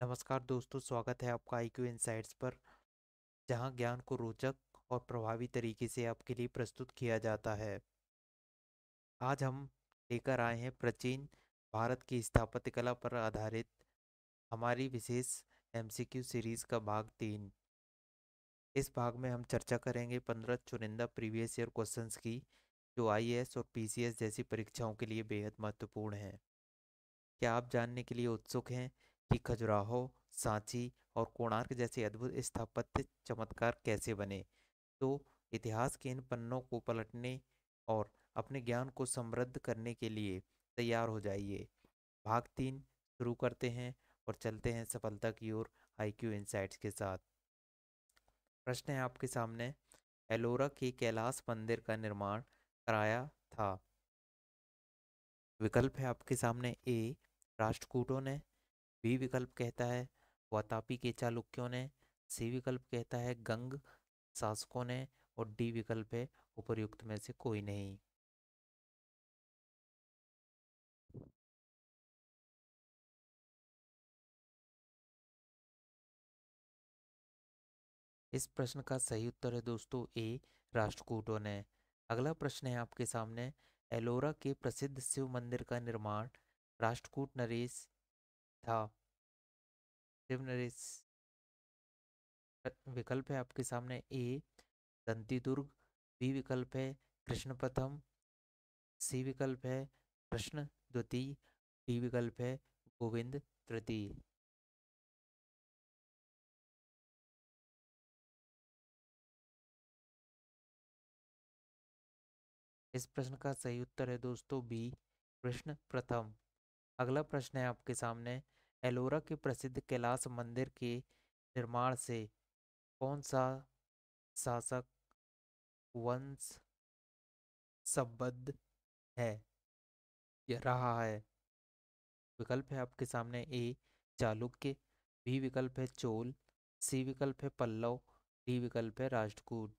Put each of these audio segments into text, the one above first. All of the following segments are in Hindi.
नमस्कार दोस्तों, स्वागत है आपका आईक्यू इनसाइट्स पर, जहां ज्ञान को रोचक और प्रभावी तरीके से आपके लिए प्रस्तुत किया जाता है। आज हम लेकर आए हैं प्राचीन भारत की स्थापत्य कला पर आधारित हमारी विशेष एमसीक्यू सीरीज का भाग 3। इस भाग में हम चर्चा करेंगे 15 चुनिंदा प्रीवियस ईयर क्वेश्चंस की, जो आईएएस और पीसीएस जैसी परीक्षाओं के लिए बेहद महत्वपूर्ण हैं। क्या आप जानने के लिए उत्सुक हैं कि खजुराहो, सांची और कोणार्क जैसे अद्भुत स्थापत्य चमत्कार कैसे बने? तो इतिहास के इन पन्नों को पलटने और अपने ज्ञान को समृद्ध करने के लिए तैयार हो जाइए। भाग 3 शुरू करते हैं और चलते हैं सफलता की ओर आईक्यू इनसाइट्स के साथ। प्रश्न है आपके सामने, एलोरा के कैलाश मंदिर का निर्माण कराया था? विकल्प है आपके सामने, ए राष्ट्रकूटों ने, बी विकल्प कहता है वातापी के चालुक्यों ने, सी विकल्प कहता है गंग शासकों ने, और डी विकल्प है उपर्युक्त में से कोई नहीं। इस प्रश्न का सही उत्तर है दोस्तों ए राष्ट्रकूटों ने। अगला प्रश्न है आपके सामने, एलोरा के प्रसिद्ध शिव मंदिर का निर्माण राष्ट्रकूट नरेश था? शिव नरेश। विकल्प है आपके सामने, ए दंती दुर्ग, बी विकल्प है कृष्ण प्रथम, सी विकल्प है कृष्ण द्वितीय, डी विकल्प है गोविंद तृतीय। इस प्रश्न का सही उत्तर है दोस्तों बी कृष्ण प्रथम। अगला प्रश्न है आपके सामने, एलोरा के प्रसिद्ध कैलाश मंदिर के निर्माण से कौन सा शासक वंश संबद्ध है या रहा है? विकल्प है आपके सामने, ए चालुक्य, बी विकल्प है चोल, सी विकल्प है पल्लव, डी विकल्प है राष्ट्रकूट।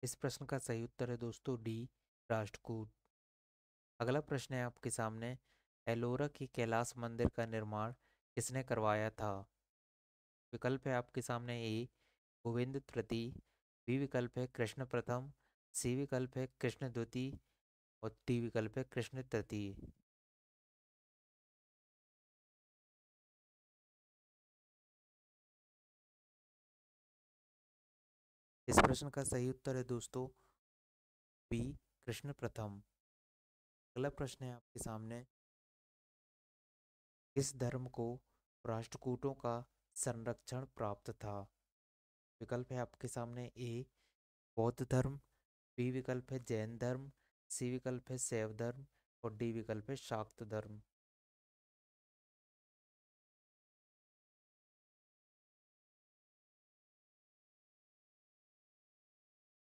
इस प्रश्न का सही उत्तर है दोस्तों डी राष्ट्रकूट। अगला प्रश्न है आपके सामने, एलोरा के कैलाश मंदिर का निर्माण किसने करवाया था? विकल्प है आपके सामने, ए गोविंद तृतीय, बी विकल्प है कृष्ण प्रथम, सी विकल्प है कृष्ण द्वितीय, और डी विकल्प है कृष्ण तृतीय। इस प्रश्न का सही उत्तर है दोस्तों बी कृष्ण प्रथम। अगला प्रश्न है आपके सामने, किस धर्म को राष्ट्रकूटों का संरक्षण प्राप्त था? विकल्प है आपके सामने, ए बौद्ध धर्म, बी विकल्प है जैन धर्म, सी विकल्प है शैव धर्म, और डी विकल्प है शाक्त धर्म।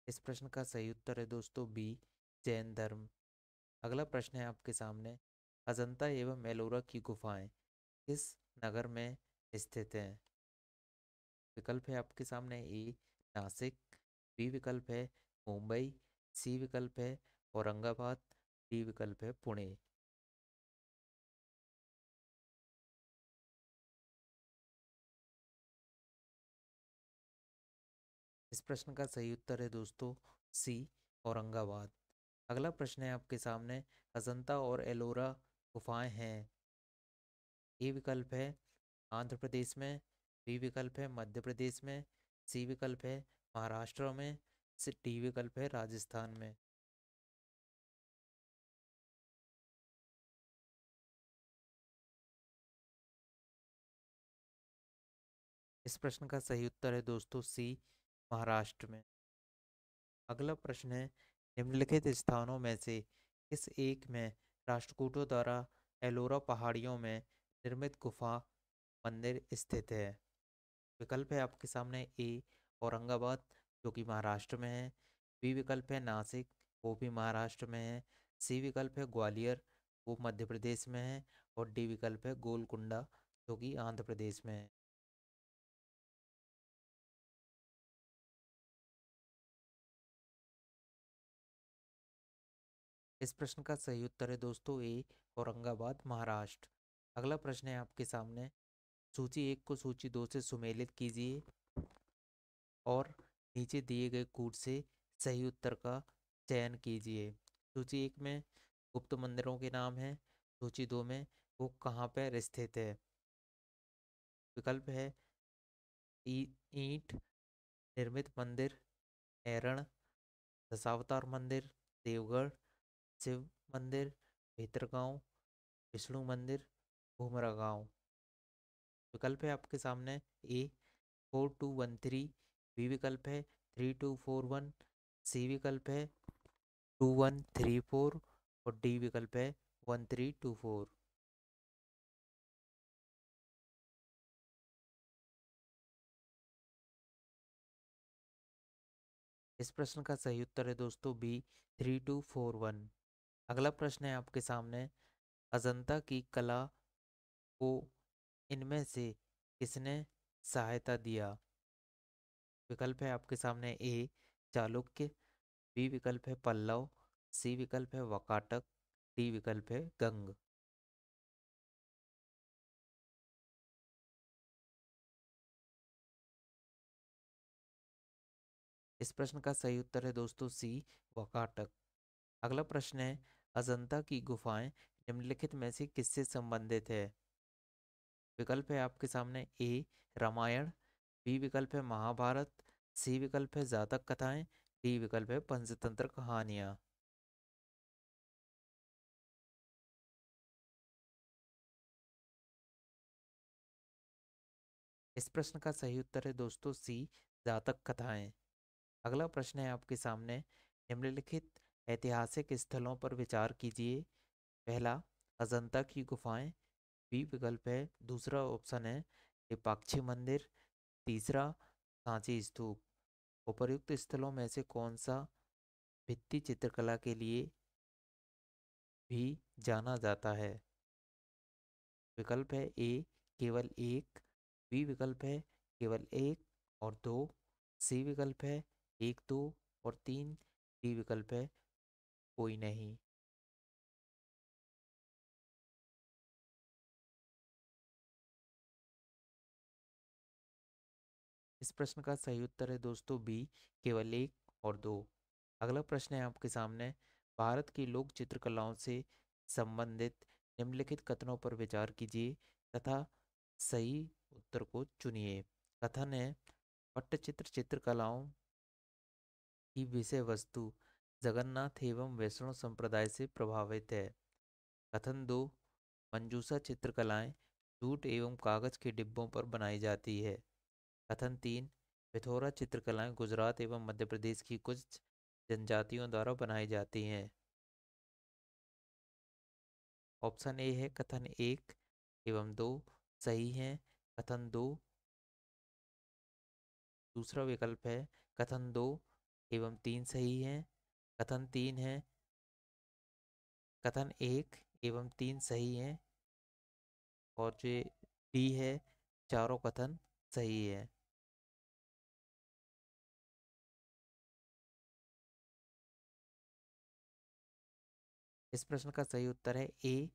इस प्रश्न का सही उत्तर है दोस्तों बी जैन धर्म। अगला प्रश्न है आपके सामने, अजंता एवं एलोरा की गुफाएं किस नगर में स्थित हैं? विकल्प है आपके सामने, ए नासिक, बी विकल्प है मुंबई, सी विकल्प है औरंगाबाद, डी विकल्प है पुणे। इस प्रश्न का सही उत्तर है दोस्तों सी औरंगाबाद। अगला प्रश्न है आपके सामने, अजंता और एलोरा गुफाएं हैं, ए विकल्प है आंध्र प्रदेश में, बी विकल्प है मध्य प्रदेश में, सी विकल्प है महाराष्ट्र में, डी विकल्प है राजस्थान में। इस प्रश्न का सही उत्तर है दोस्तों सी महाराष्ट्र में। अगला प्रश्न है, निम्नलिखित स्थानों में से किस एक में राष्ट्रकूटों द्वारा एलोरा पहाड़ियों में निर्मित गुफा मंदिर स्थित है? विकल्प है आपके सामने, ए औरंगाबाद जो कि महाराष्ट्र में है, बी विकल्प है नासिक वो भी महाराष्ट्र में है, सी विकल्प है ग्वालियर वो मध्य प्रदेश में है, और डी विकल्प है गोलकुंडा जो कि आंध्र प्रदेश में है। इस प्रश्न का सही उत्तर है दोस्तों ए, औरंगाबाद महाराष्ट्र। अगला प्रश्न है आपके सामने। सूची एक को सूची दो से सुमेलित कीजिए और नीचे दिए गए कूट से सही उत्तर का चयन कीजिए। सूची एक में गुप्त मंदिरों के नाम हैं। सूची दो में वो कहाँ पर स्थित है। विकल्प है ईंट निर्मित मंदिर, ऐरण, दशावतार मंदिर, देवगढ़, शिव मंदिर, भीतरगांव, विष्णु मंदिर, घुमरा गांव। विकल्प है आपके सामने ए 4213, बी विकल्प है 3241, सी विकल्प है 2134 और डी विकल्प है 1324। इस प्रश्न का सही उत्तर है दोस्तों बी 3241। अगला प्रश्न है आपके सामने। अजंता की कला को इनमें से किसने सहायता दिया। विकल्प है आपके सामने ए चालुक्य, बी विकल्प है पल्लव, सी विकल्प है वाकाटक, डी विकल्प है गंग। इस प्रश्न का सही उत्तर है दोस्तों सी वाकाटक। अगला प्रश्न है। अजंता की गुफाएं निम्नलिखित में से किससे संबंधित है। विकल्प है आपके सामने ए रामायण, बी विकल्प है महाभारत, सी विकल्प है जातक कथाएं, डी विकल्प है पंचतंत्र कहानियां। इस प्रश्न का सही उत्तर है दोस्तों सी जातक कथाएं। अगला प्रश्न है आपके सामने। निम्नलिखित ऐतिहासिक स्थलों पर विचार कीजिए। पहला अजंता की गुफाएं, बी विकल्प है, दूसरा ऑप्शन है लेपाक्षी मंदिर, तीसरा सांची स्तूप। उपर्युक्त स्थलों में से कौन सा भित्ति चित्रकला के लिए भी जाना जाता है। विकल्प है ए केवल एक, बी विकल्प है केवल एक और दो, सी विकल्प है एक दो और तीन, डी विकल्प है कोई नहीं। इस प्रश्न का सही उत्तर है दोस्तों बी केवल एक और दो। अगला प्रश्न है आपके सामने। भारत की लोक चित्रकलाओं से संबंधित निम्नलिखित कथनों पर विचार कीजिए तथा सही उत्तर को चुनिए। कथन है पट्टचित्र चित्रकलाओं की विषय वस्तु जगन्नाथ एवं वैष्णव संप्रदाय से प्रभावित है। कथन दो मंजूषा चित्रकलाएं जूट एवं कागज के डिब्बों पर बनाई जाती है। कथन तीन पिथौरा चित्रकलाएं गुजरात एवं मध्य प्रदेश की कुछ जनजातियों द्वारा बनाई जाती हैं। ऑप्शन ए है कथन एक एवं दो सही है। कथन दो दूसरा विकल्प है कथन दो एवं तीन सही है। कथन तीन है कथन एक एवं तीन सही है और जो डी है चारों कथन सही है। इस प्रश्न का सही उत्तर है ए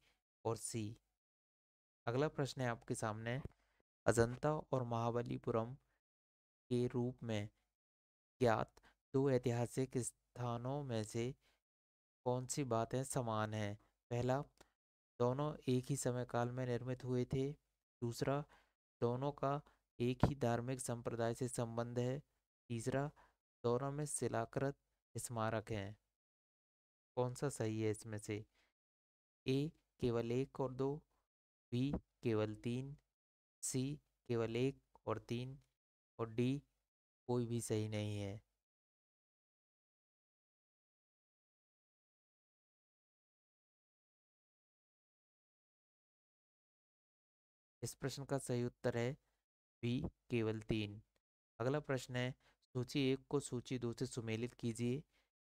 और सी। अगला प्रश्न है आपके सामने। अजंता और महाबलीपुरम के रूप में ज्ञात दो ऐतिहासिक स्थानों में से कौन सी बातें समान हैं। पहला दोनों एक ही समय काल में निर्मित हुए थे। दूसरा दोनों का एक ही धार्मिक संप्रदाय से संबंध है। तीसरा दोनों में शिलाकृत स्मारक हैं। कौन सा सही है इसमें से। ए केवल एक और दो, बी केवल तीन, सी केवल एक और तीन और डी कोई भी सही नहीं है। इस प्रश्न का सही उत्तर है बी केवल तीन। अगला प्रश्न है। सूची एक को सूची दो से सुमेलित कीजिए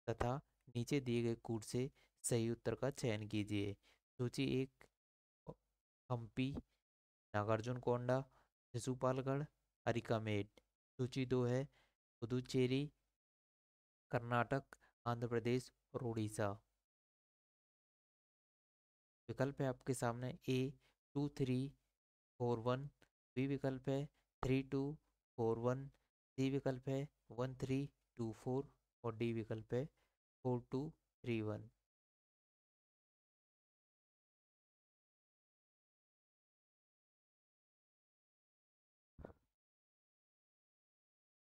तथा नीचे दिए गए कूट से सही उत्तर का चयन कीजिए। सूची एक हम्पी, नागार्जुन कोंडा, शिशुपालगढ़, अरिकामेट। सूची दो है पुदुचेरी, कर्नाटक, आंध्र प्रदेश और उड़ीसा। विकल्प है आपके सामने ए 2341, बी विकल्प है 3241, सी विकल्प है 1324 और डी विकल्प है 4231।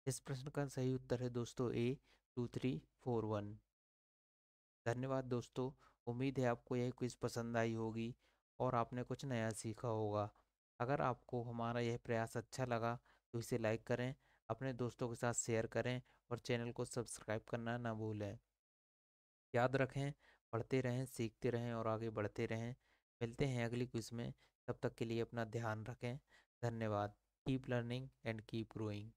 इस प्रश्न का सही उत्तर है दोस्तों ए 2341। धन्यवाद दोस्तों। उम्मीद है आपको यह क्विज पसंद आई होगी और आपने कुछ नया सीखा होगा। अगर आपको हमारा यह प्रयास अच्छा लगा तो इसे लाइक करें, अपने दोस्तों के साथ शेयर करें और चैनल को सब्सक्राइब करना ना भूलें। याद रखें, पढ़ते रहें, सीखते रहें और आगे बढ़ते रहें। मिलते हैं अगली क्विज में। तब तक के लिए अपना ध्यान रखें। धन्यवाद। Keep learning and keep growing.